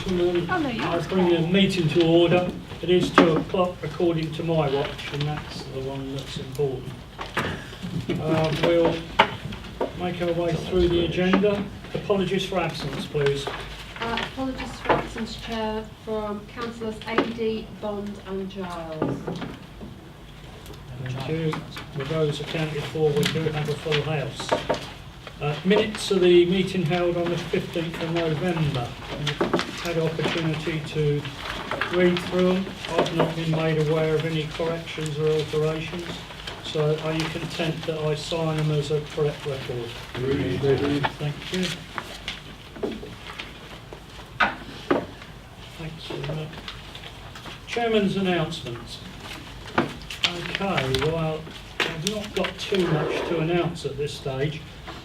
gentlemen, I bring the meeting to order. It is 2 o'clock according to my watch, and that's the one that's important. We'll make our way through the agenda. Apologies for absence, please. Apologies for absence, Chair, from Councillors AD, Bond and Giles. Thank you. With those accounted for, we do have a full house. Minutes of the meeting held on the 15th of November. I've had opportunity to read through them. I've not been made aware of any corrections or alterations. So are you content that I sign them as a correct record? Thank you. Thanks for that. Chairman's announcements. Okay, well, I've not got too much to announce at this stage.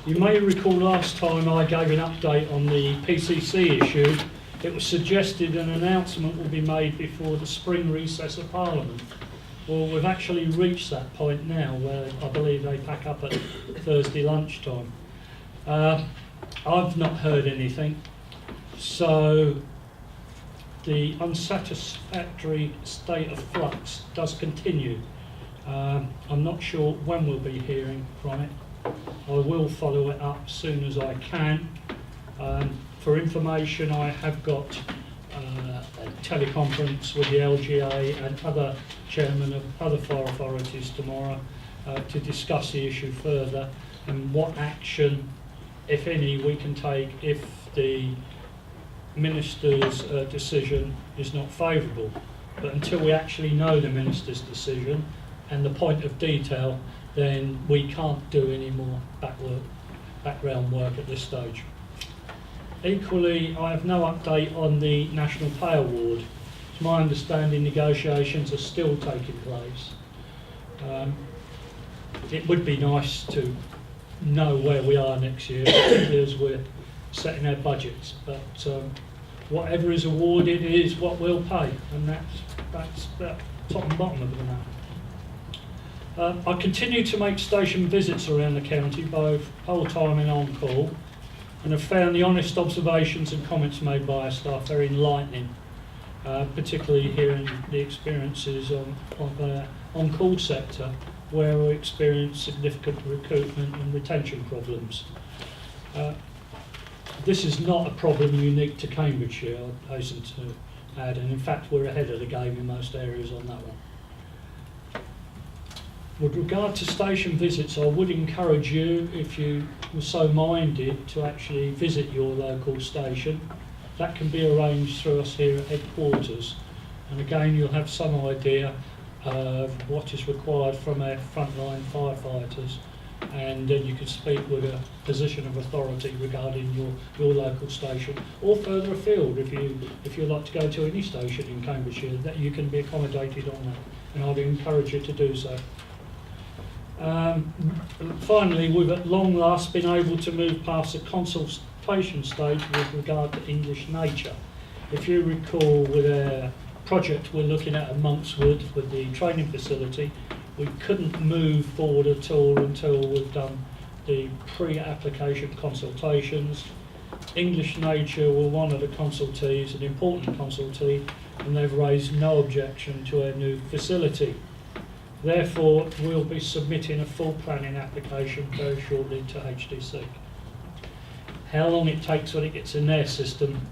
You may recall last time I gave an update on the PCC issue. It was suggested an announcement will be made before the spring recess of Parliament. Well, we've actually reached that point now where I believe they pack up at Thursday lunchtime. I've not heard anything, so the unsatisfactory state of flux does continue. I'm not sure when we'll be hearing from it. I will follow it up as soon as I can. For information, I have got a teleconference with the LGA and other chairmen of other fire authorities tomorrow to discuss the issue further and what action, if any, we can take if the Minister's decision is not favourable. But until we actually know the Minister's decision and the point of detail, then we can't do any more background work at this stage. Equally, I have no update on the National Pay Award. It's my understanding negotiations are still taking place. It would be nice to know where we are next year, particularly as we're setting our budgets. But whatever is awarded is what we'll pay, and that's the top and bottom of the matter. I continue to make station visits around the county, both whole-time and on-call, and have found the honest observations and comments made by our staff very enlightening, particularly hearing the experiences of the on-call sector, where we experience significant recruitment and retention problems. This is not a problem unique to Cambridgeshire, I hasten to add, and in fact we're ahead of the game in most areas on that one. With regard to station visits, I would encourage you, if you were so minded, to actually visit your local station. That can be arranged through us here at headquarters, and again you'll have some idea of what is required from our frontline firefighters, and then you could speak with a position of authority regarding your local station, or further afield if you'd like to go to any station in Cambridgeshire, that you can be accommodated on that, and I'd encourage you to do so. Finally, we've at long last been able to move past the consultation stage with regard to English nature. If you recall, with a project we're looking at Monkswood with the training facility, we couldn't move forward at all until we've done the pre-application consultations. English nature were one of the consultees, an important consultee, and they've raised no objection to our new facility. Therefore, we'll be submitting a full planning application very shortly to HDC. How long it takes when it gets in their system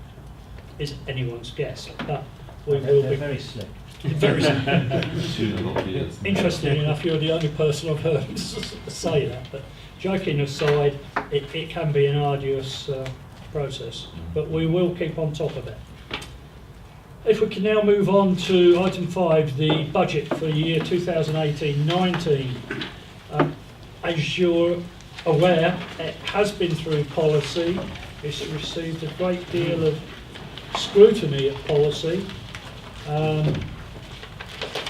is anyone's guess, but we will be very slick. Very slick. Interestingly enough, you're the only person I've heard say that. But joking aside, it can be an arduous process, but we will keep on top of it. If we can now move on to item 5, the budget for the year 2018-19. As you're aware, it has been through policy. It's received a great deal of scrutiny at policy. And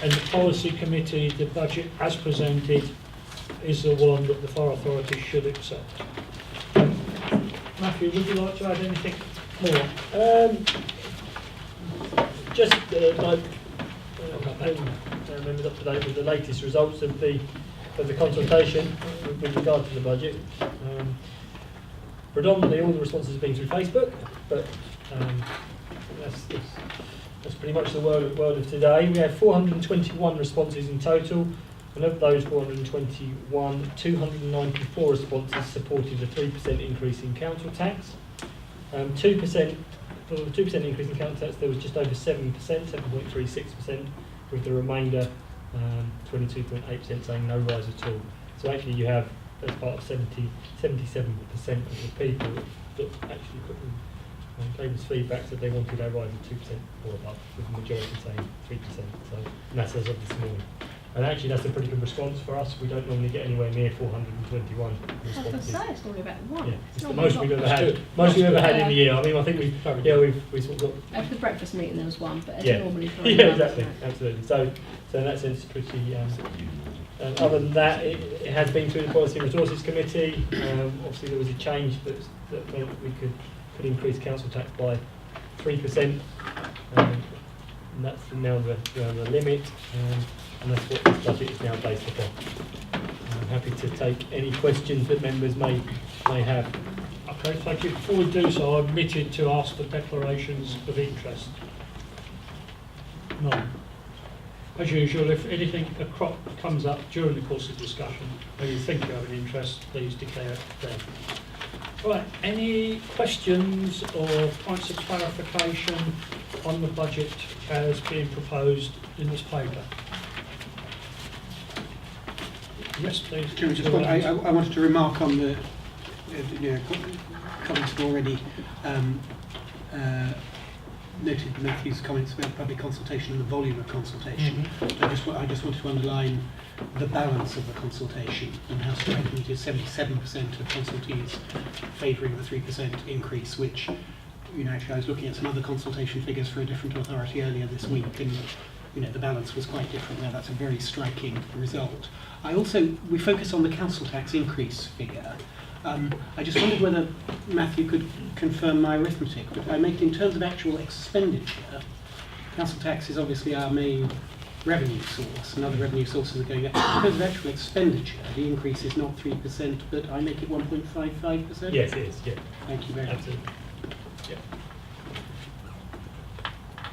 the policy committee, the budget as presented, is the one that the fire authority should accept. Matthew, would you like to add anything more? Just like members up to date with the latest results of the consultation with regard to the budget. Predominantly all the responses have been through Facebook, but pretty much the world of today. We had 421 responses in total, and of those 421, 294 responses supported a 3% increase in council tax. 2%, for the 2% increase in council tax, there was just over 7%, 7.36%, with the remainder 22.8% saying no rise at all. So actually you have, as part of 77% of the people that actually gave us feedback that they wanted a rise of 2% or above, with the majority saying 3%. So, and that's as of this morning. And actually that's a pretty good response for us. We don't normally get anywhere near 421 I was going to responses. say, it's only about one. Yeah, it's the not most a we've lot. ever That's had. good. Most we've ever That's had in good. a year. I mean, I think we've sort of got. At the breakfast meeting there was one, but as Yeah. normally for Yeah, exactly, absolutely. So in that sense, pretty. Other than that, it has been through the Policy and Resources Committee. Obviously, there was a change that meant that we could increase council tax by 3%, and that's now the limit, and that's what this budget is now based upon. I'm happy to take any questions that members may have. Okay, thank you. Before we do so, I'm admitted to ask for declarations of interest. None. As usual, if anything comes up during the course of discussion and you think you have an interest, please declare it then. Right, any questions or points of clarification on the budget as being proposed in this paper? Yes, please. Chairman, just one, I wanted to remark on the comments have already noted Matthew's comments about public consultation and the volume of consultation. I just wanted to underline the balance of the consultation and how striking it is. 77% of consultees favouring the 3% increase, which, actually I was looking at some other consultation figures for a different authority earlier this week, and the balance was quite different there. That's a very striking result. We focus on the council tax increase figure. I just wondered whether Matthew could confirm my arithmetic, but I make it in terms of actual expenditure. Council tax is obviously our main revenue source, and other revenue sources are going up. In terms of actual expenditure, the increase is not 3%, but I make it 1.55%? Yes, it is, yeah. Thank you very much. Absolutely. Yeah.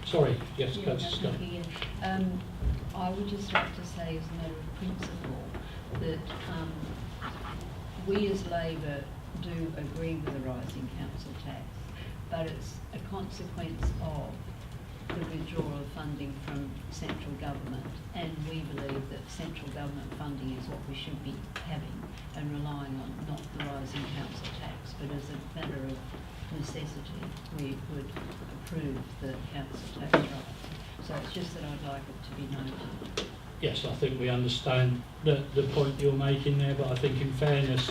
Sorry, yes, Yeah, Councillor Scott. thank you. I would just like to say, as a matter of principle, that we as Labor do agree with the rise in council tax, but it's a consequence of the withdrawal of funding from central government, and we believe that central government funding is what we should be having and relying on, not the rise in council tax, but as a matter of necessity, we would approve the council tax rise. So it's just that I'd like it to be noted. Yes, I think we understand the point you're making there, but I think in fairness,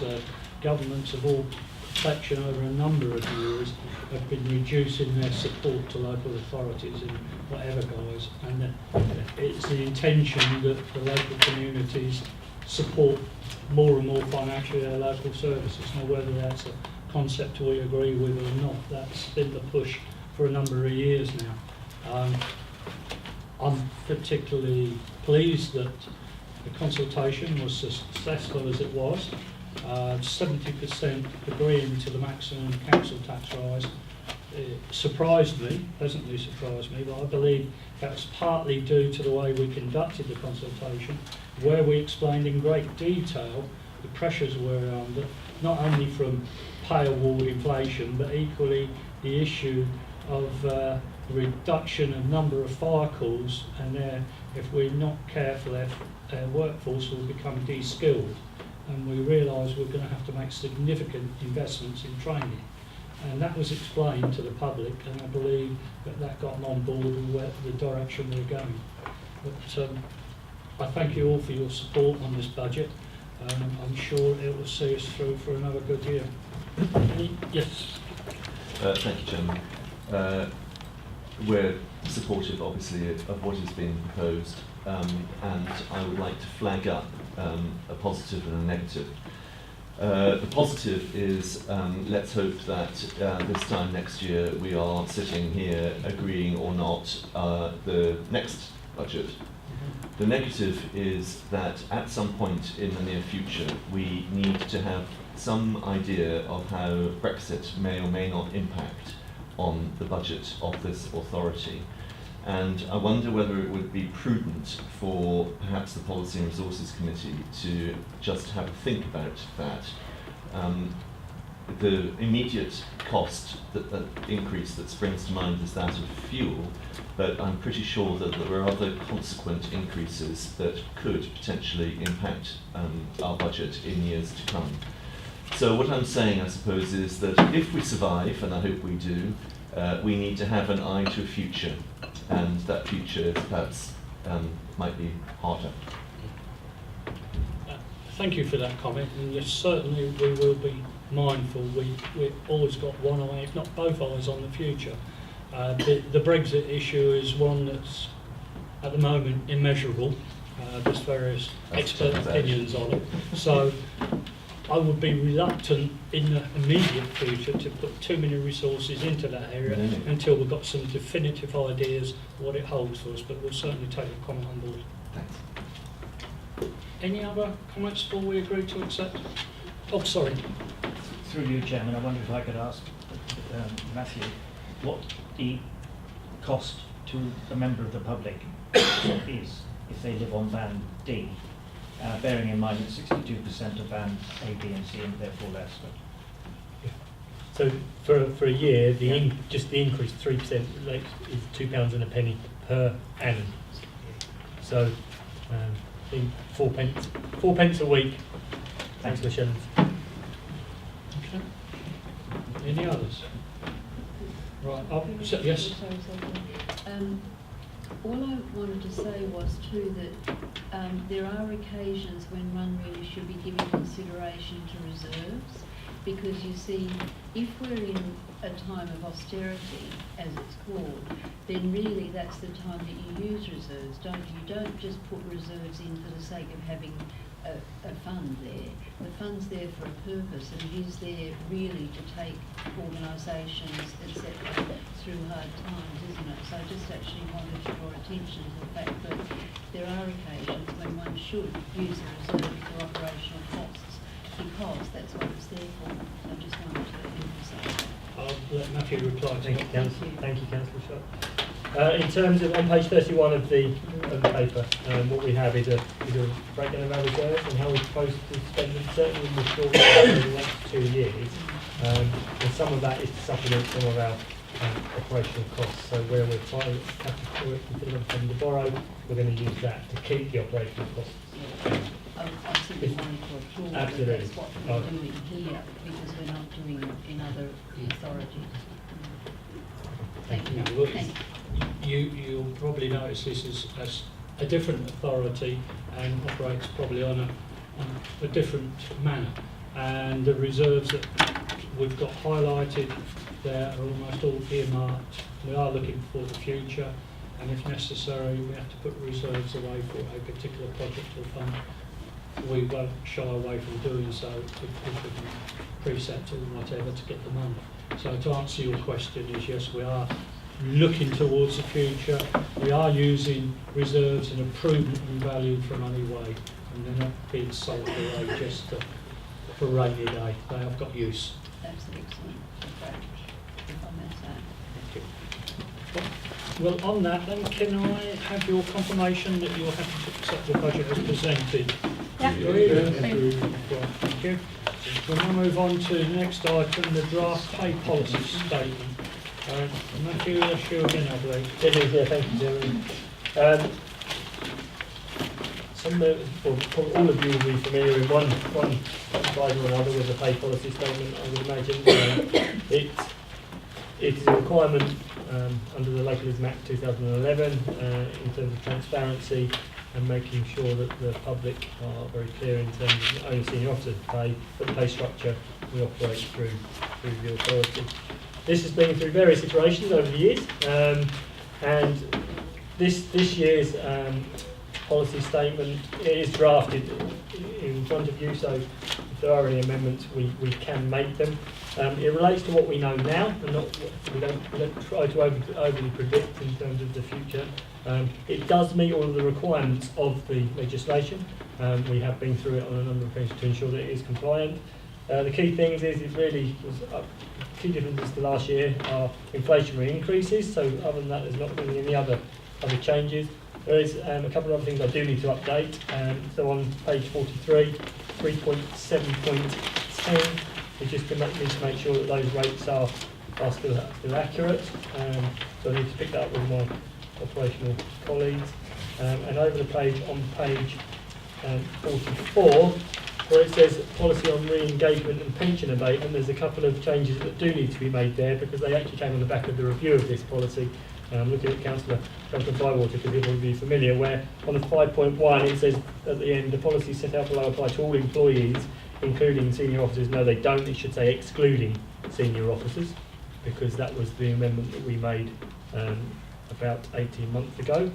governments of all perfection over a number of years have been reducing their support to local authorities in whatever guise, and it's the intention that the local communities support more and more financially their local services. Now, whether that's a concept we agree with or not, that's been the push for a number of years now. I'm particularly pleased that the consultation was as successful as it was. 70% agreeing to the maximum council tax rise. It surprised me, pleasantly surprised me, but I believe that's partly due to the way we conducted the consultation, where we explained in great detail the pressures we're under, not only from pay award inflation, but equally the issue of reduction of number of fire calls, and if we're not careful, their workforce will become de-skilled, and we realise we're going to have to make significant investments in training. And that was explained to the public, and I believe that got them on board with the direction we're going. But I thank you all for your support on this budget. I'm sure it will see us through for another good year. Yes. Thank you, Chairman. We're supportive, obviously, of what is being proposed, and I would like to flag up a positive and a negative. The positive is, let's hope that this time next year we are sitting here agreeing or not the next budget. The negative is that at some point in the near future we need to have some idea of how Brexit may or may not impact on the budget of this authority. And I wonder whether it would be prudent for perhaps the Policy and Resources Committee to just have a think about that. The immediate cost, that increase that springs to mind is that of fuel, but I'm pretty sure that there are other consequent increases that could potentially impact our budget in years to come. So what I'm saying, I suppose, is that if we survive, and I hope we do, we need to have an eye to a future, and that future perhaps might be harder. Thank you for that comment, and yes, certainly we will be mindful. We've always got one eye, if not both eyes, on the future. The Brexit issue is one that's at the moment immeasurable. There's various expert opinions on it. So I would be reluctant in the immediate future to put too many resources into that area until we've got some definitive ideas what it holds for us, but we'll certainly take the comment on board. Thanks. Any other comments before we agree to accept? Oh, sorry. Through you, Chairman, I wonder if I could ask Matthew what the cost to a member of the public is if they live on band D, bearing in mind that 62% of band A, B and C and therefore less. So for a year, just the increase 3% relates is £2 and a penny per annum. So I think 4 pence a week. Thanks, Michelle. Okay. Any others? Right. Yes. All I wanted to say was too that there are occasions when one really should be giving consideration to reserves, because you see, if we're in a time of austerity, as it's called, then really that's the time that you use reserves, don't you? You don't just put reserves in for the sake of having a fund there. The fund's there for a purpose, and it is there really to take organisations, etc., through hard times, isn't it? So I just actually wanted to draw attention to the fact that there are occasions when one should use a reserve for operational costs, because that's what it's there for. I just wanted to emphasise that. I'll let Matthew reply to Thank you, that. Councillor. Thank you, Councillor Sharp. In terms of on page 31 of the paper, what we have is a breakdown of our reserves and how we propose to spend them, certainly in the short term over the next 2 years. And some of that is to supplement some of our operational costs. So where we're trying to borrow, we're going to use that to keep the operational costs. I simply wanted to applaud that Absolutely. that's what we're doing here, because we're not doing it in other authorities. Thank you. Well, Thank you. You'll probably notice this is as a different authority and operates probably on a different manner. And the reserves that we've got highlighted there are almost all earmarked. We are looking for the future, and if necessary, we have to put reserves away for a particular project or fund. We won't shy away from doing so if we can precept or whatever to get the money. So to answer your question is yes, we are looking towards the future. We are using reserves in a prudent and value for money way, and they're not being sold away just for a rainy day. They have got use. That's an excellent approach, if I may say. Thank you. Well, on that then, can I have your confirmation that you're happy to accept the budget as presented? Yeah. Right, thank you. We'll now move on to the next item, the draft pay policy statement. Matthew, that's you again, I believe. It is, yeah, thank you, Jeremy. All of you will be familiar with one slide or another with the pay policy statement, I would imagine. It is a requirement under the Localism Act 2011 in terms of transparency and making sure that the public are very clear in terms of not only senior officer pay, but the pay structure we operate through the authority. This has been through various iterations over the years, and this year's policy statement is drafted in front of you, so if there are any amendments, we can make them. It relates to what we know now, and we don't try to overly predict in terms of the future. It does meet all of the requirements of the legislation. We have been through it on a number of occasions to ensure that it is compliant. The key things is it really was key differences to last year are inflationary increases. So other than that, there's not really any other changes. There is a couple of other things I do need to update. So on page 43, 3.7.10, we just need to make sure that those rates are still accurate. So I need to pick that up with my operational colleagues. And over the page, on page 44, where it says policy on re-engagement and pension abatement, there's a couple of changes that do need to be made there because they actually came on the back of the review of this policy. Looking at Councillor Bywater, because he'll probably be familiar, where on the 5.1 it says at the end, the policy set out below apply to all employees, including senior officers. No, they don't. It should say excluding senior officers, because that was the amendment that we made about 18 months ago.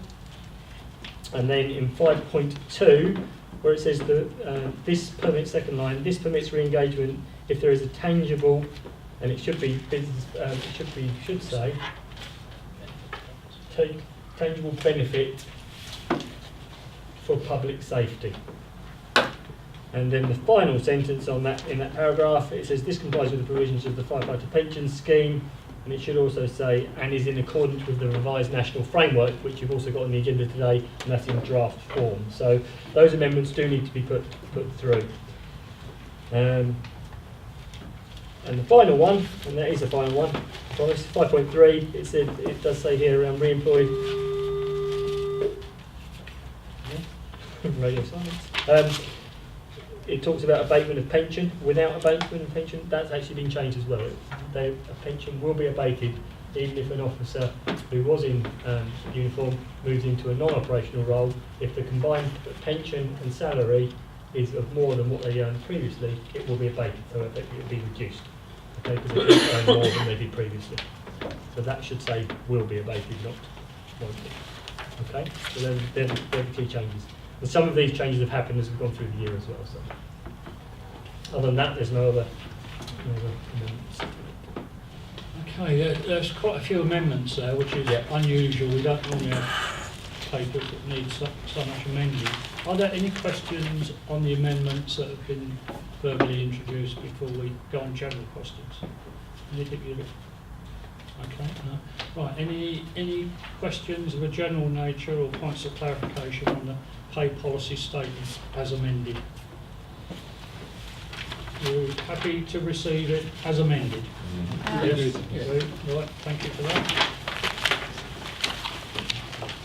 And then in 5.2, where it says that this permits, second line, this permits re-engagement if there is a tangible, and it should be business, should say tangible benefit for public safety. And then the final sentence on that, in that paragraph, it says this complies with the provisions of the Firefighter Pension Scheme, and it should also say and is in accordance with the revised national framework, which you've also got on the agenda today, and that's in draft form. So those amendments do need to be put through. And the final one, and that is the final one, I promise, 5.3, it does say here around re-employed radio silence. It talks about abatement of pension. Without abatement of pension, that's actually been changed as well. A pension will be abated even if an officer who was in uniform moves into a non-operational role. If the combined pension and salary is of more than what they earned previously, it will be abated, so it will be reduced. Okay, because they didn't earn more than they did previously. So that should say will be abated, not won't be. Okay, so they're the key changes. And some of these changes have happened as we've gone through the year as well. So, other than that, there's no other amendments. Okay, there's quite a few amendments there, which is unusual. We don't normally have papers that need so much amending. Are there any questions on the amendments that have been verbally introduced before we go on general questions? Anything you look? Okay, no. Right, any questions of a general nature or points of clarification on the pay policy statement as amended? You're happy to receive it as amended? Yes. Right, thank you for that.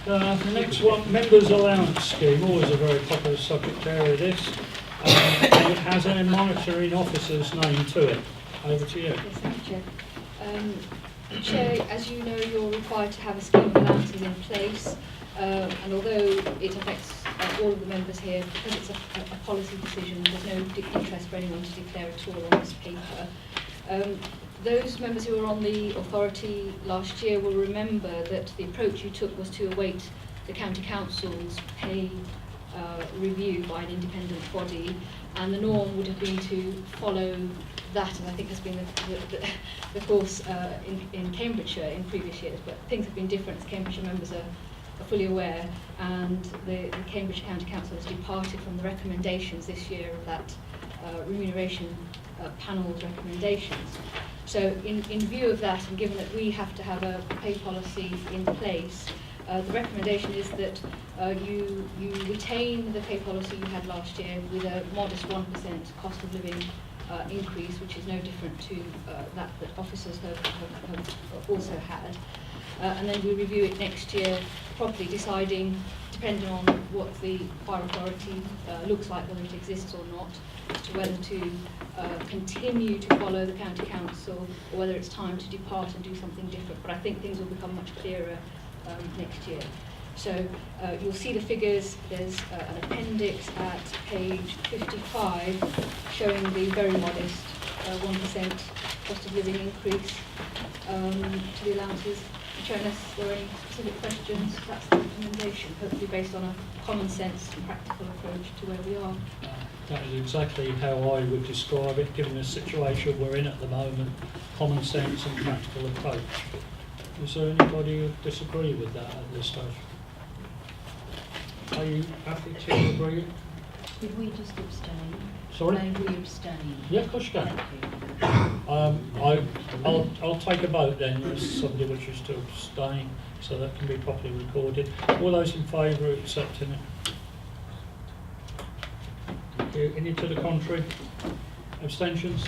The next one, members' allowance scheme, always a very popular subject area, this. And it has a monitoring officer's name to it. Over to you. Yes, thank you, Chair. Chair, as you know, you're required to have a scheme of allowances in place, and although it affects all of the members here, because it's a policy decision, there's no interest for anyone to declare at all on this paper. Those members who were on the authority last year will remember that the approach you took was to await the County Council's pay review by an independent body, and the norm would have been to follow that, and I think has been the course in Cambridgeshire in previous years, but things have been different as Cambridgeshire members are fully aware, and the Cambridge County Council has departed from the recommendations this year of that remuneration panel's recommendations. So in view of that, and given that we have to have a pay policy in place, the recommendation is that you retain the pay policy you had last year with a modest 1% cost of living increase, which is no different to that officers have also had. And then we review it next year properly, deciding, depending on what the fire authority looks like, whether it exists or not, as to whether to continue to follow the county council or whether it's time to depart and do something different. But I think things will become much clearer next year. So you'll see the figures. There's an appendix at page 55 showing the very modest 1% cost of living increase to the allowances. Unless there are any specific questions, that's the recommendation, hopefully based on a common sense and practical approach to where we are. That is exactly how I would describe it, given the situation we're in at the moment, common sense and practical approach. Is there anybody who would disagree with that at this stage? Are you happy to agree? Could we just abstain? Sorry? May we abstain? Yeah, of course you can. Thank you. I'll take a vote then, as somebody wishes to abstain, so that can be properly recorded. All those in favour of accepting it? Thank you. Any to the contrary? Abstentions?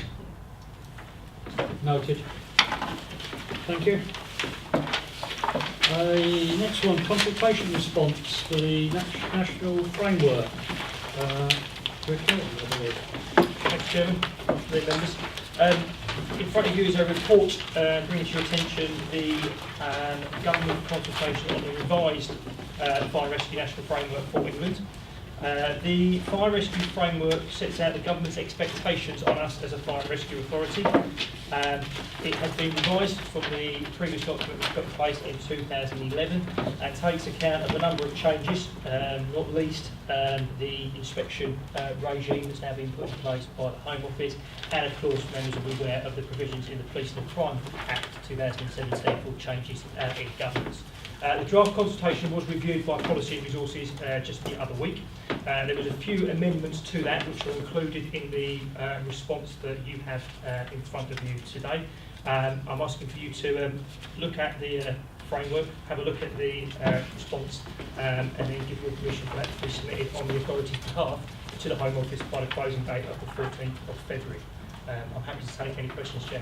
Noted. Thank you. Next one, consultation response for the national framework. Report, I believe. Thanks, Chairman. Afternoon, members. In front of you is a report bringing to your attention the government consultation on the revised Fire Rescue National Framework for England. The Fire Rescue Framework sets out the government's expectations on us as a fire and rescue authority. It has been revised from the previous document which put in place in 2011 and takes account of a number of changes, not least the inspection regime that's now been put in place by the Home Office, and of course members will be aware of the provisions in the Police and Crime Act 2017 for changes in governance. The draft consultation was reviewed by Policy and Resources just the other week. There was a few amendments to that which are included in the response that you have in front of you today. I'm asking for you to look at the framework, have a look at the response, and then give your permission for that to be submitted on the authority's behalf to the Home Office by the closing date of the 14th of February. I'm happy to take any questions, Chair.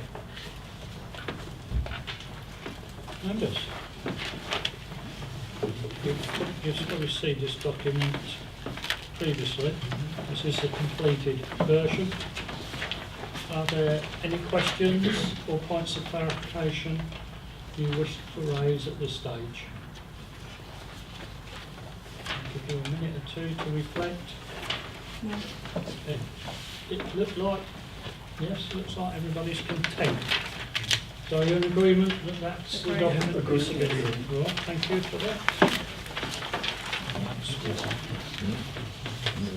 Members? You've received this document previously. This is the completed version. Are there any questions or points of clarification you wish to raise at this stage? I'll give you a minute or two to reflect. No. It looks like everybody's content. So you're in agreement that that's the document? Agreed. Right, thank you for that.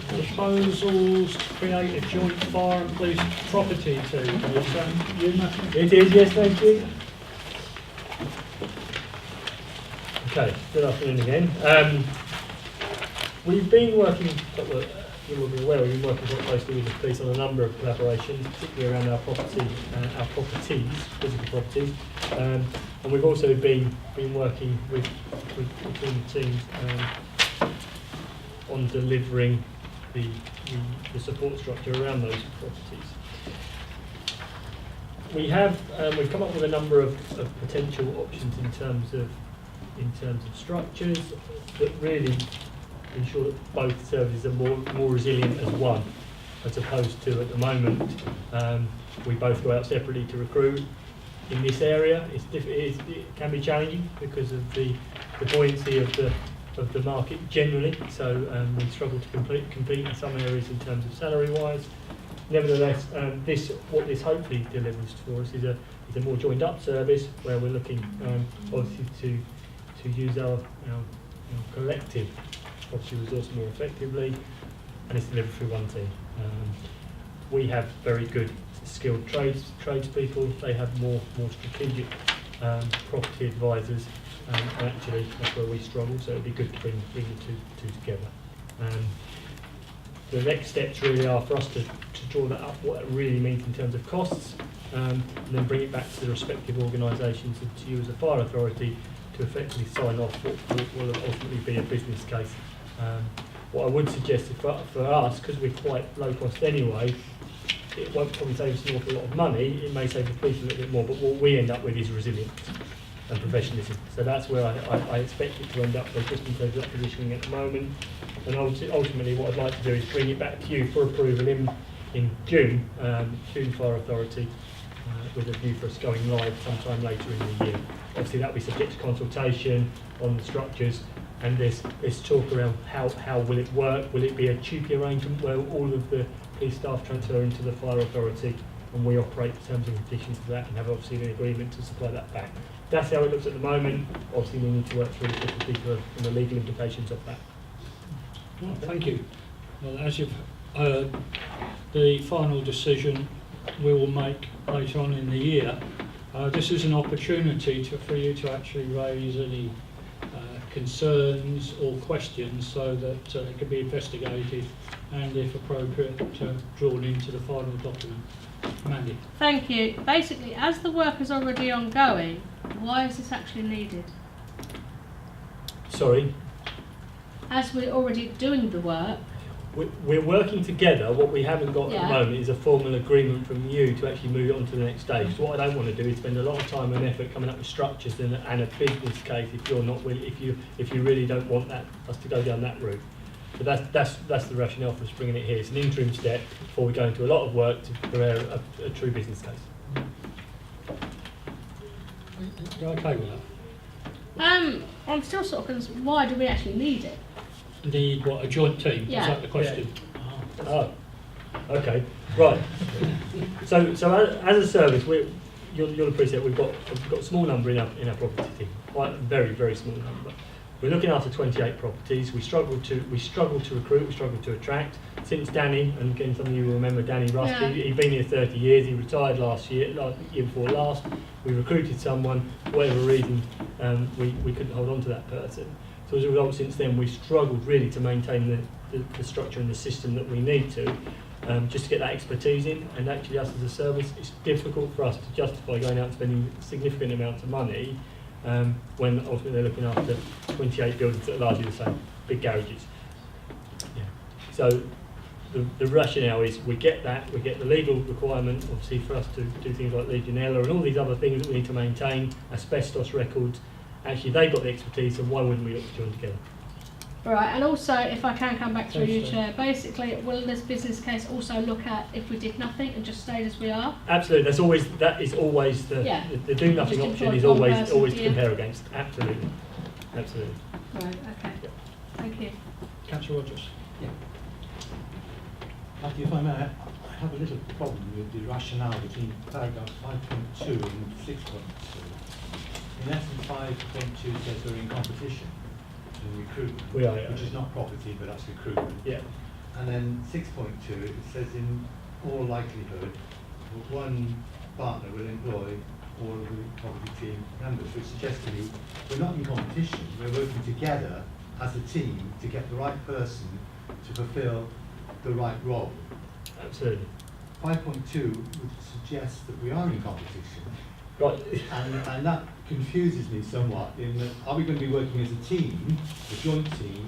Proposals to create a joint fire and police property team. Is that you, Matthew? It is, yes, thank you. Okay, good afternoon again. We've been working, you will be aware, we've been working quite closely with the police on a number of collaborations, particularly around our properties, physical properties. And we've also been working between the teams on delivering the support structure around those properties. We've come up with a number of potential options in terms of structures that really ensure that both services are more resilient as one, as opposed to at the moment we both go out separately to recruit. In this area, it can be challenging because of the buoyancy of the market generally. So we struggle to compete in some areas in terms of salary wise. Nevertheless, what this hopefully delivers for us is a more joined up service where we're looking obviously to use our collective property resource more effectively, and it's delivered through one team. We have very good skilled tradespeople. They have more strategic property advisors, and actually that's where we struggle. So it'd be good to bring the two together. The next steps really are for us to draw that up, what it really means in terms of costs, and then bring it back to the respective organisations and to you as a fire authority to effectively sign off what will ultimately be a business case. What I would suggest is for us, because we're quite low cost anyway, it won't probably save us an awful lot of money. It may save the police a little bit more, but what we end up with is resilience and professionalism. So that's where I expect it to end up, just in terms of that positioning at the moment. And ultimately what I'd like to do is bring it back to you for approval in June Fire Authority, with a view for us going live sometime later in the year. Obviously that will be subject to consultation on the structures, and there's talk around how will it work. Will it be a TUPE arrangement where all of the police staff transfer into the fire authority and we operate the terms and conditions of that and have obviously an agreement to supply that back? That's how it looks at the moment. Obviously we need to work through the difficulties and the legal implications of that. Well, thank you. Well, as you've heard, the final decision we will make later on in the year. This is an opportunity for you to actually raise any concerns or questions so that it can be investigated and, if appropriate, drawn into the final document. Mandy. Thank you. Basically, as the work is already ongoing, why is this actually needed? Sorry, As we're already doing the work, we're working together. What we haven't got at Yeah. the moment is a formal agreement from you to actually move it on to the next stage. So what I don't want to do is spend a lot of time and effort coming up with structures and a business case if you're not willing, if you really don't want us to go down that route. So that's the rationale for us bringing it here. It's an interim step before we go into a lot of work to prepare a true business case. You're okay with that? I'm still sort of concerned, why do we actually need it? Need what, a joint team? Yeah. Is that the question? Oh, okay, right. So as a service, you'll appreciate we've got a small number in our property team, quite a very, very small number. We're looking after 28 properties. We struggle to recruit, we struggle to attract. Since Danny, and again some of you will remember Danny Rust, Yeah. he'd been here 30 years, he retired year before last. We recruited someone, for whatever reason, we couldn't hold on to that person. So as a result, since then, we've struggled really to maintain the structure and the system that we need to, just to get that expertise in. And actually, us as a service, it's difficult for us to justify going out and spending significant amounts of money when ultimately they're looking after 28 buildings that are largely the same, big garages. Yeah. So the rationale is we get the legal requirement, obviously, for us to do things like Legionella and all these other things that we need to maintain, asbestos records. Actually, they've got the expertise, so why wouldn't we look to join together? Right, and also, if I can come back through you, Thanks, Chair, basically, will this business case also look at if we did nothing and just stayed as we are? Absolutely, that is always the Yeah. the do nothing Just option employ is one always person, to yeah. compare against. Absolutely. Right, okay. Yeah. Thank you. Councillor Rogers. Matthew, if I may, I have a little problem with the rationale between paragraph 5.2 and 6.2. In essence, 5.2 says we're in competition in recruitment, We are, yeah. which is not property, but that's recruitment. Yeah. And then 6.2, it says in all likelihood, one partner will employ all of the property team members, which suggests to me we're not in competition, we're working together as a team to get the right person to fulfil the right role. Absolutely. 5.2 would suggest that we are in competition, Right. and that confuses me somewhat in that are we going to be working as a team, a joint team,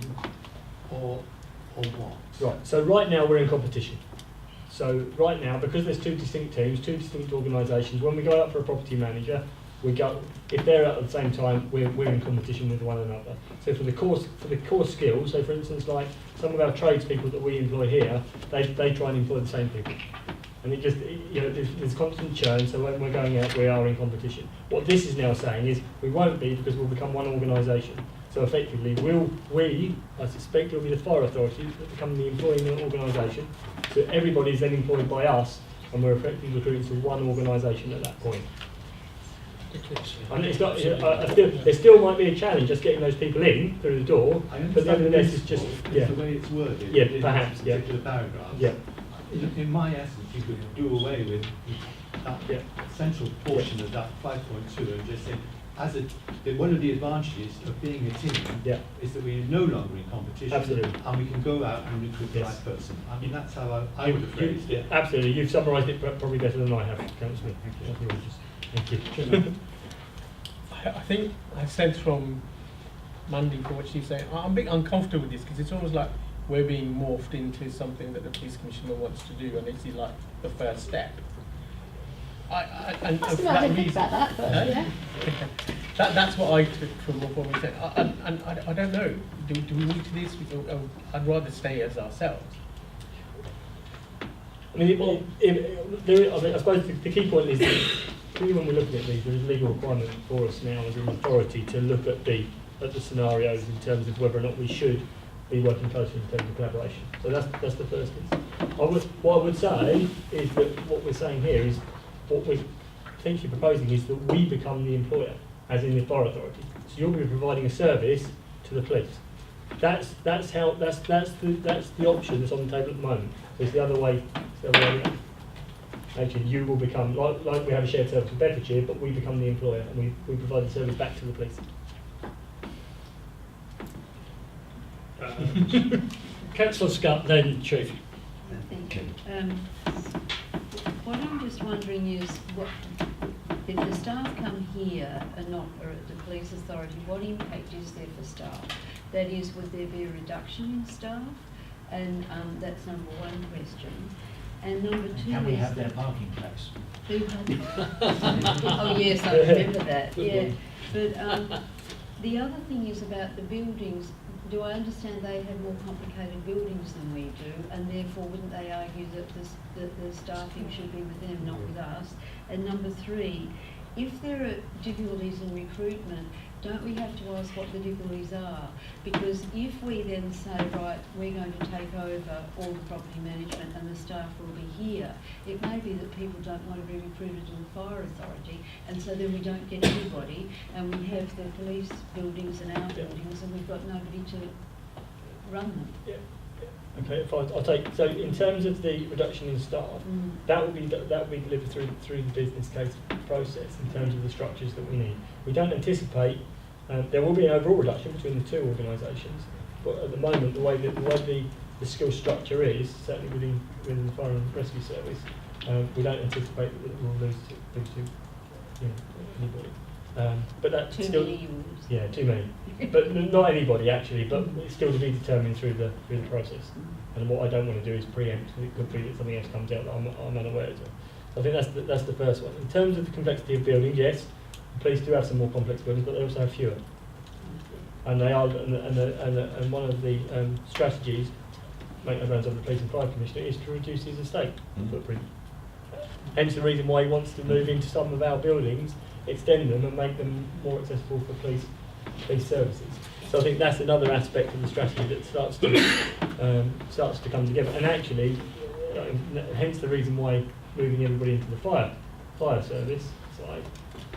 or what? Right. So right now we're in competition. So right now, because there's two distinct teams, two distinct organisations, when we go out for a property manager, if they're out at the same time, we're in competition with one another. So for the core skills, so for instance, like some of our tradespeople that we employ here, they try and employ the same people. And there's constant churn, so when we're going out, we are in competition. What this is now saying is we won't be, because we'll become one organisation. So effectively, I suspect it'll be the fire authority that become the employing organisation. So everybody's then employed by us, and we're effectively recruiting to one organisation at that point. And it's not, there still might be a challenge just getting those people in through the door, I but understand nevertheless it's just, the way it's worded Yeah, in perhaps, this yeah. particular paragraph. Yeah. In my essence, you could do away with that Yeah. central portion of that 5.2 and just say, one of the advantages of being a team Yeah. is that we're no longer in competition. Absolutely. And we can go out and recruit the Yes. right person. I mean, that's how I would have phrased it. Absolutely, you've summarised it probably better than I have, Councillor. Thank you. I think I sense from Mandy from what she's saying, I'm a bit uncomfortable with this because it's almost like we're being morphed into something that the police commissioner wants to do, and this is like the first step. And I for that didn't think reason, about that, but Huh? yeah. that's what I took from what we said. And I don't know, do we need to this? I'd rather stay as ourselves. I mean, I suppose the key point is that clearly when we're looking at these, there is a legal requirement for us now as an authority to look at the scenarios in terms of whether or not we should be working closely in terms of collaboration. So that's the first piece. What I would say is that what we're saying here is what we're potentially proposing is that we become the employer, as in the fire authority. So you'll be providing a service to the police. That's the option that's on the table at the moment. It's the other way. Around. Actually, you will become, like we have a shared service with Bedfordshire, but we become the employer and we provide the service back to the police. Councillor Scott, then Chief. Thank you. What I'm just wondering is, what, if the staff come here and not are at the police authority, what impact is there for staff? That is, would there be a reduction in staff? And that's number one question. And number two Can we is have their that- parking place? Oh yes, I remember that. Good Yeah, one. but the other thing is about the buildings. Do I understand they have more complicated buildings than we do, and therefore wouldn't they argue that the staffing should be with them, not with us? And number three, if there are difficulties in recruitment, don't we have to ask what the difficulties are? Because if we then say, right, we're going to take over all the property management and the staff will be here, it may be that people don't want to be recruited to the fire authority, and so then we don't get anybody, and we have the police buildings and our buildings, and we've got nobody to run them. Okay, if I'll take, so in terms of the reduction in staff, that will be delivered through the business case process in terms of the structures that we need. We don't anticipate there will be an overall reduction between the two organisations, but at the moment the way the skill structure is, certainly within the fire and rescue service, we don't anticipate that we'll lose to anybody. But that's Too still, many you would. yeah, too many. But not anybody actually, but it's still to be determined through the process. And what I don't want to do is preempt. It could be that something else comes out that I'm unaware of. So I think that's the first one. In terms of the complexity of buildings, yes, the police do have some more complex buildings, but they also have fewer. And they are, and one of the strategies, maintenance plans of the Police and Fire Commissioner, is to reduce his estate footprint. Hence the reason why he wants to move into some of our buildings, extend them and make them more accessible for police services. So I think that's another aspect of the strategy that starts to come together. And actually, hence the reason why moving everybody into the fire service side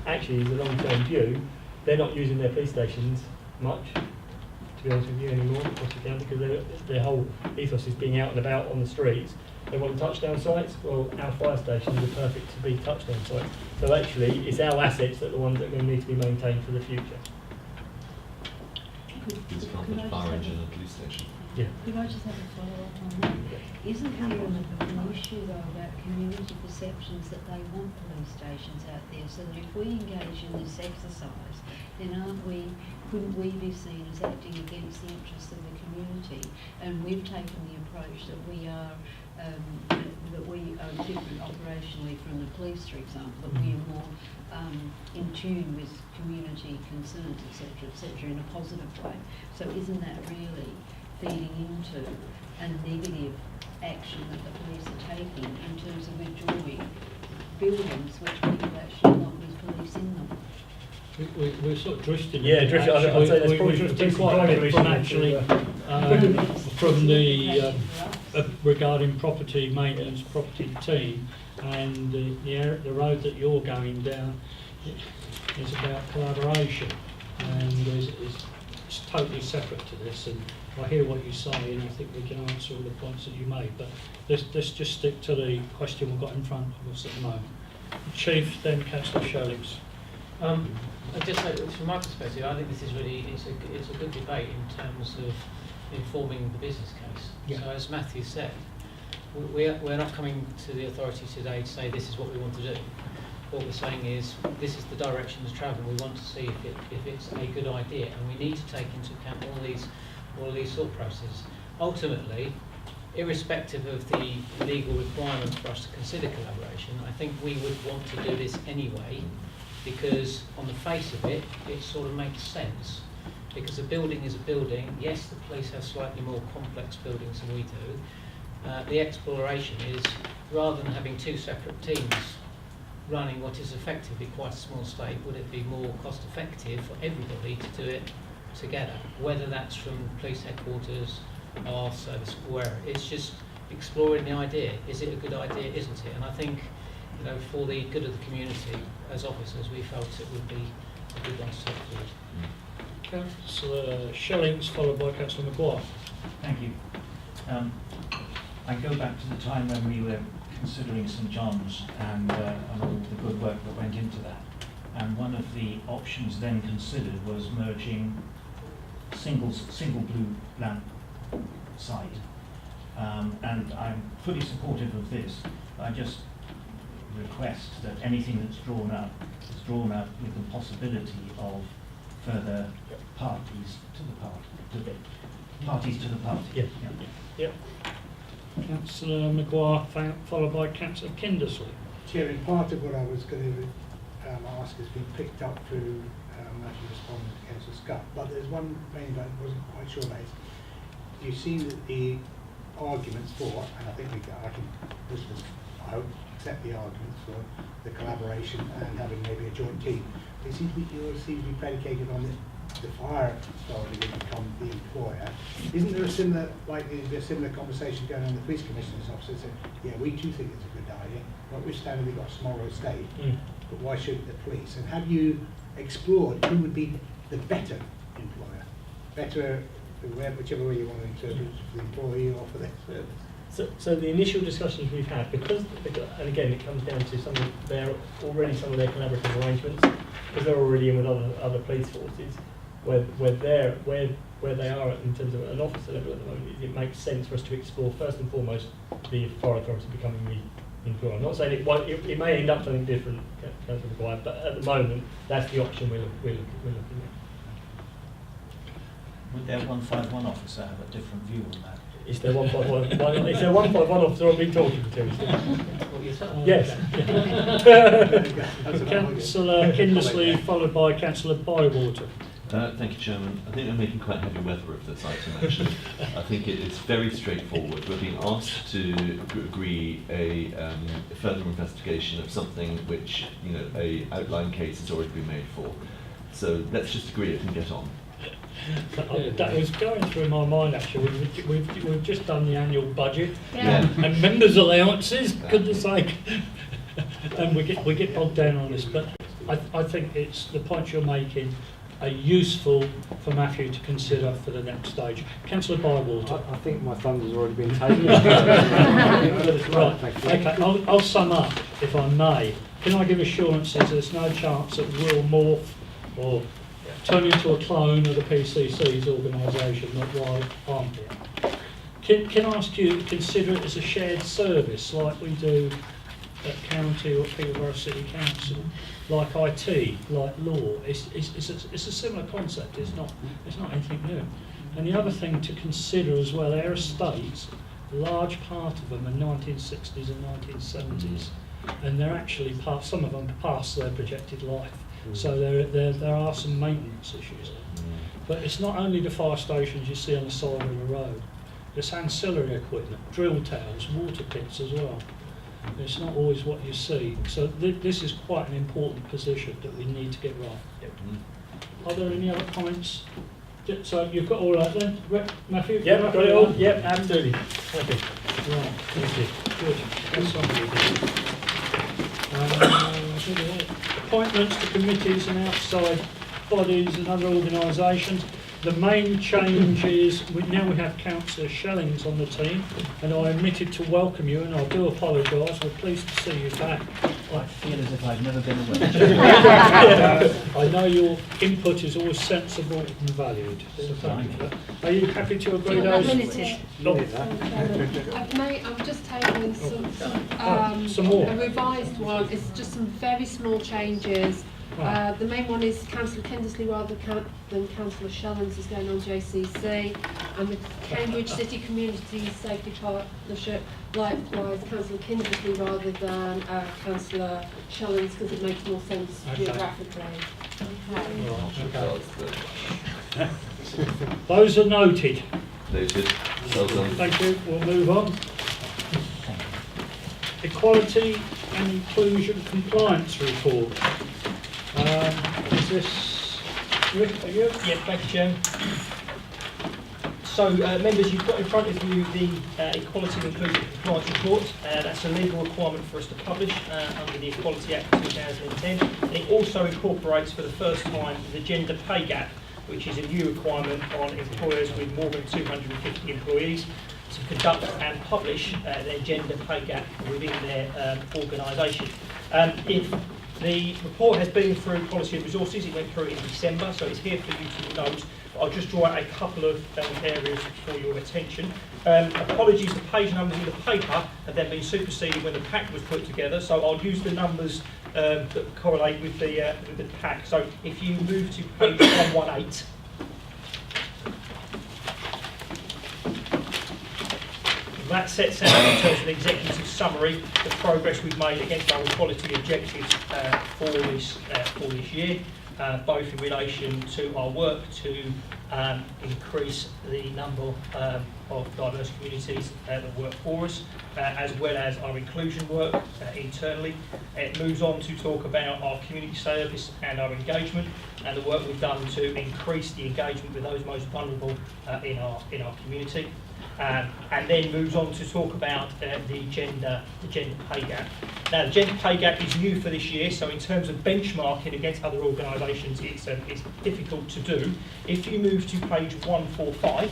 actually is a long-term view. They're not using their police stations much, to be honest with you, anymore across the county, because their whole ethos is being out and about on the streets. They want touchdown sites. Well, our fire stations are perfect to be touchdown sites. So actually, it's our assets that are the ones that are going to need to be maintained for the future. It's not the fire engine and police station. Yeah. Could I just have a follow-up on that? Isn't there an issue though about community perceptions that they want police stations out there, so that if we engage in this exercise, then couldn't we be seen as acting against the interests of the community? And we've taken the approach that we are different operationally from the police, for example, that we are more in tune with community concerns, etc., in a positive way. So isn't that really feeding into a negative action that the police are taking in terms of withdrawing buildings which people actually want with police in them? We're sort of drifting. Yeah, drifting. I'd say that's probably drifting drifting quite a bit from from actually from the regarding property maintenance, property team, and the road that you're going down is about collaboration, and it's totally separate to this. And I hear what you say, and I think we can answer all the points that you made. But let's just stick to the question we've got in front of us at the moment. Chief, then Councillor Shirlings. I'd just say, from my perspective, I think this is really it's a good debate in terms of informing the business case. Yeah. So as Matthew said, we're not coming to the authority today to say this is what we want to do. What we're saying is this is the direction of travel. We want to see if it's a good idea, and we need to take into account all these thought processes. Ultimately, irrespective of the legal requirement for us to consider collaboration, I think we would want to do this anyway, because on the face of it, it sort of makes sense. Because a building is a building. Yes, the police have slightly more complex buildings than we do. The exploration is, rather than having two separate teams running what is effectively quite a small state, would it be more cost effective for everybody to do it together, whether that's from police headquarters, our service, wherever. It's just exploring the idea. Is it a good idea, isn't it? And I think, for the good of the community, as officers, we felt it would be a good one to take forward. Councillor Shillings, followed by Councillor Maguire. Thank you. I go back to the time when we were considering St John's and all the good work that went into that. And one of the options then considered was merging single blue lamp side. And I'm fully supportive of this. I just request that anything that's drawn up is drawn up with the possibility of further parties to the party. Yeah. Yep. Councillor Maguire, followed by Councillor Kindersley. Chairman, part of what I was going to ask has been picked up through actually responding to Councillor Scott, but there's one thing that I wasn't quite sure about. You see that the arguments for, and I think I hope, accept the arguments for the collaboration and having maybe a joint team. They seem to be predicated on the fire authority will become the employer. Isn't there a similar, likely to be a similar conversation going on in the police commissioner's office? Saying, yeah, we too think it's a good idea. Notwithstanding we've got a small estate, but why shouldn't the police? And have you explored who would be the better employer? Better, whichever way you want to interpret it, for the employee or for their service. So the initial discussions we've had, because, and again, it comes down to some of their collaborative arrangements, because they're already in with other police forces, where they are in terms of an officer level at the moment, it makes sense for us to explore first and foremost the fire authority becoming the employer. I'm not saying it may end up something different, but at the moment that's the option we're looking at. Would their 151 officer have a different view on that? Is there 151? Is there 151 officer I've been talking to? Yes. Councillor Kindersley, followed by Councillor Bywater. Thank you, Chairman. I think we're making quite heavy weather of this item, actually. I think it's very straightforward. We're being asked to agree a further investigation of something which, a outline case has already been made for. So let's just agree it and get on. That was going through my mind actually. We've just done the annual budget and members' allowances, goodness sake, and we get bogged down on this. But I think it's the points you're making are useful for Matthew to consider for the next stage. Councillor Bywater. I think my thunder has already been taken. Right. Okay. I'll sum up if I may. Can I give assurances there's no chance that we'll morph or turn into a clone of the PCC's organisation, not why I'm here. Can I ask you to consider it as a shared service like we do at county or Peterborough City Council, like IT, like law? It's a similar concept, it's not anything new. And the other thing to consider as well, our estates, a large part of them are 1960s and 1970s, and they're actually some of them past their projected life. So there are some maintenance issues. But it's not only the fire stations you see on the side of the road. It's ancillary equipment, drill towers, water pits as well. It's not always what you see. So this is quite an important position that we need to get right. Are there any other comments? So you've got all that then, Matthew? Yep, got it all. Yep, absolutely. Thank you. Right, thank you. Good. That's something we did. Appointments to committees and outside bodies and other organisations. The main change is now we have Councillor Shellings on the team, and I omitted to welcome you, and I do apologise. We're pleased to see you back. I feel as if I've never been away. I know your input is always sensible and valued. So thank you for that. Are you happy to agree those? I'm just tabling some more. a revised one. It's just some very small changes. The main one is Councillor Kindersley rather than Councillor Shellings is going on JCC, and the Cambridge City Community Safety Partnership, likewise Councillor Kindersley rather than Councillor Shellings, because it makes more sense geographically. Okay. Those are noted. Noted. Well done. Thank you. We'll move on. Equality and Inclusion Compliance Report. Is this Rick? Are you? Yeah, thank you, Chairman. So, members, you've got in front of you the Equality and Inclusion Compliance Report. That's a legal requirement for us to publish under the Equality Act 2010. And it also incorporates for the first time the gender pay gap, which is a new requirement on employers with more than 250 employees to conduct and publish their gender pay gap within their organisation. If The report has been through Policy and Resources. It went through in December, so it's here for you to note. But I'll just draw out a couple of areas for your attention. Apologies, the page numbers in the paper have then been superseded when the pack was put together, so I'll use the numbers that correlate with the pack. So if you move to page 118, that sets out, in terms of the executive summary, the progress we've made against our quality objectives for this year, both in relation to our work to increase the number of diverse communities that work for us, as well as our inclusion work internally. It moves on to talk about our community service and our engagement, and the work we've done to increase the engagement with those most vulnerable in our community. And then moves on to talk about the gender pay gap. Now, the gender pay gap is new for this year, so in terms of benchmarking against other organisations, it's difficult to do. If you move to page 145,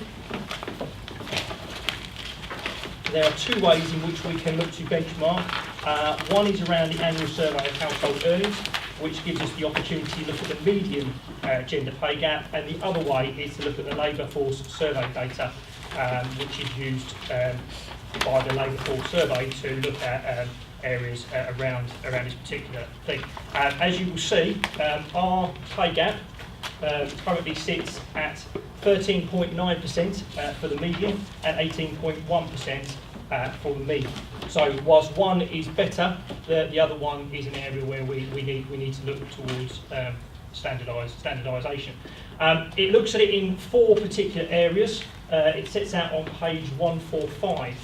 there are two ways in which we can look to benchmark. One is around the annual survey of household earnings, which gives us the opportunity to look at the median gender pay gap, and the other way is to look at the labour force survey data, which is used by the Labour Force Survey to look at areas around this particular thing. As you will see, our pay gap currently sits at 13.9% for the median and 18.1% for the mean. So whilst one is better, the other one is an area where we need to look towards standardisation. It looks at it in four particular areas. It sets out on page 145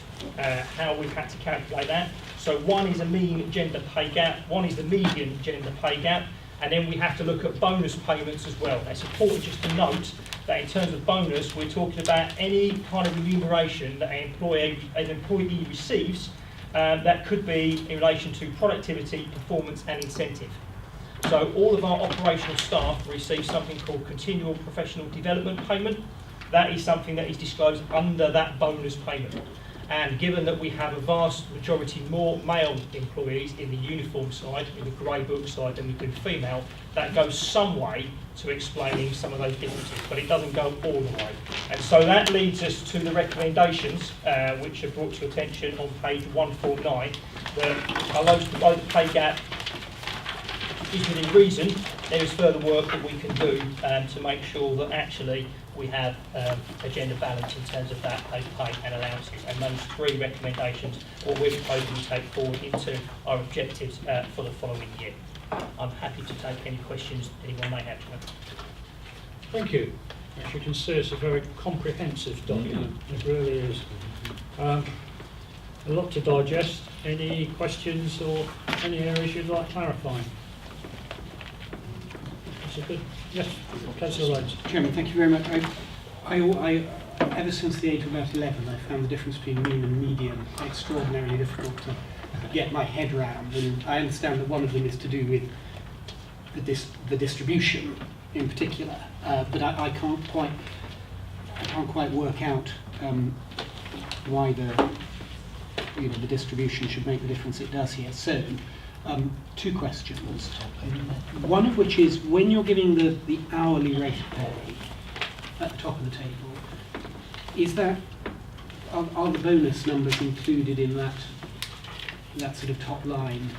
how we've had to calculate that. So one is a mean gender pay gap, one is the median gender pay gap, and then we have to look at bonus payments as well. It's important just to note that in terms of bonus, we're talking about any kind of remuneration that an employee receives that could be in relation to productivity, performance and incentive. So all of our operational staff receive something called continual professional development payment. That is something that is disclosed under that bonus payment. And given that we have a vast majority more male employees in the uniform side, in the grey book side, than we do female, that goes some way to explaining some of those differences, but it doesn't go all the way. And so that leads us to the recommendations, which are brought to attention on page 149, that although the pay gap is within reason, there is further work that we can do to make sure that actually we have a gender balance in terms of that pay and allowances. And those three recommendations, what we're proposing to take forward into our objectives for the following year. I'm happy to take any questions anyone may have. Thank you. As you can see, it's a very comprehensive document. It really is. A lot to digest. Any questions or any areas you'd like clarifying? That's a good. Yes, Councillor Rhodes. Chairman, thank you very much. I ever since the age of about 11, I found the difference between mean and median extraordinarily difficult to get my head around, and I understand that one of them is to do with the distribution in particular, but I can't quite work out why the distribution should make the difference it does here. So, two questions. One of which is, when you're giving the hourly rate of pay at the top of the table, is that are the bonus numbers included in that sort of top line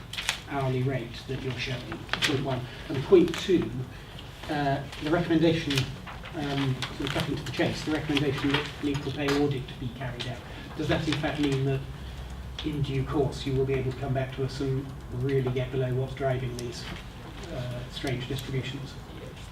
hourly rate that you're showing? Point one. And point two, the recommendation, sort of cutting to the chase, the recommendation that an equal pay audit to be carried out. Does that in fact mean that in due course you will be able to come back to us and really get below what's driving these strange distributions?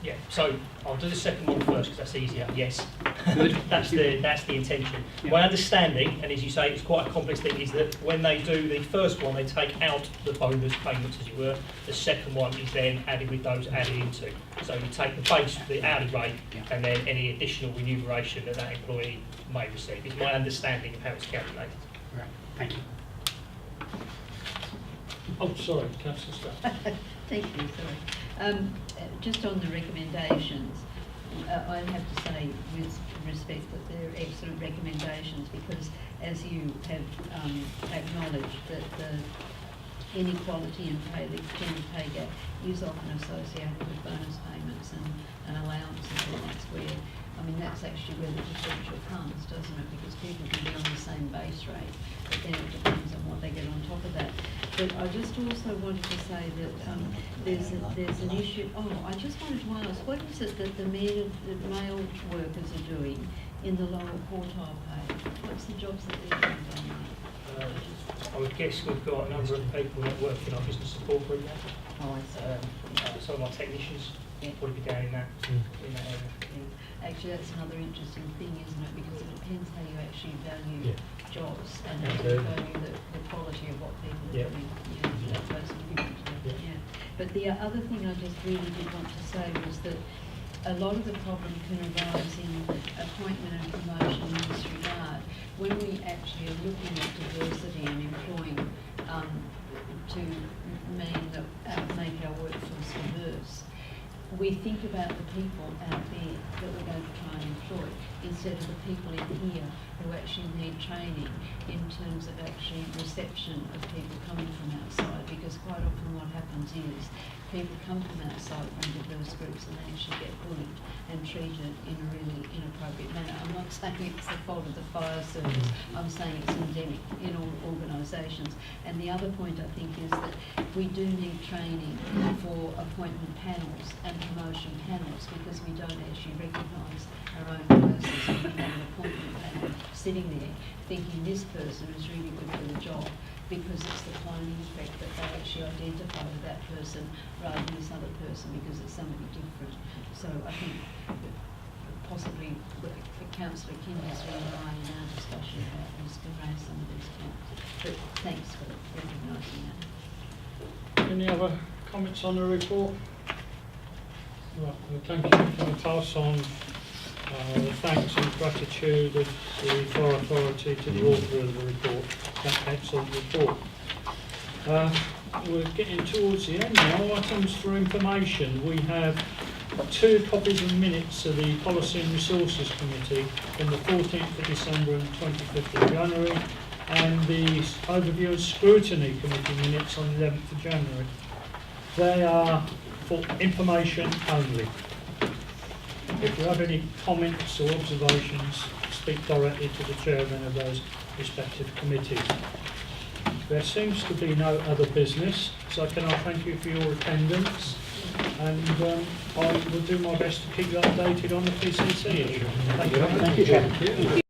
Yeah, so I'll do the second one first because that's easier. Yes, Good. that's the intention. Yeah. My understanding, and as you say, it's quite a complex thing, is that when they do the first one, they take out the bonus payments, as it were. The second one is then added with those added into. So you take the base, the hourly rate, and then any additional remuneration that that employee may receive. It's my understanding of how it's calculated. Right. Thank you. Oh, sorry, Councillor Scott. Thank you, sorry. Just on the recommendations, I have to say with respect that they're excellent recommendations, because as you have acknowledged, that inequality and the gender pay gap is often associated with bonus payments and allowances and that's where, I mean, that's actually where the differential comes, doesn't it? Because people can be on the same base rate, but then it depends on what they get on top of that. But I just also wanted to say that there's an issue. Oh, I just wanted to ask, what is it that the male workers are doing in the lower quartile pay? What's the jobs that they're doing down there? I would guess we've got a number of people that work in our business support group now. Oh, I see. Some of our technicians Yeah. would be down in that area. Yeah. Actually, that's another interesting thing, isn't it? Because it depends how you actually value jobs and how you value the quality of what people are doing. Yeah, that goes into it. Yeah. But the other thing I just really did want to say was that a lot of the problem can arise in appointment and promotion in this regard. When we actually are looking at diversity and employing to mean that make our workforce diverse, we think about the people out there that we're going to try and employ instead of the people in here who actually need training in terms of actually reception of people coming from outside, because quite often what happens is people come from outside from diverse groups and they actually get bullied and treated in a really inappropriate manner. I'm not saying it's the fault of the fire service, I'm saying it's endemic in all organisations. And the other point I think is that we do need training for appointment panels and promotion panels, because we don't actually recognise our own persons when we have an appointment panel sitting there thinking this person is really good for the job, because it's the cloning effect that they actually identify with that person rather than this other person because it's somebody different. So I think that possibly Councillor Kindersley and I in our discussion about this can raise some of these points. But thanks for recognising that. Any other comments on the report? Right, well, thank you. I'll pass on the thanks and gratitude of the Fire Authority to the author of the report. That excellent report. We're getting towards the end now. Items for information. We have 2 copies of minutes of the Policy and Resources Committee from the 14th of December and 25th of January, and the Overview and Scrutiny Committee minutes on the 11th of January. They are for information only. If you have any comments or observations, speak directly to the chairman of those respective committees. There seems to be no other business, so can I thank you for your attendance, and I will do my best to keep you updated on the PCC issue. Thank you. Thank you, Chairman.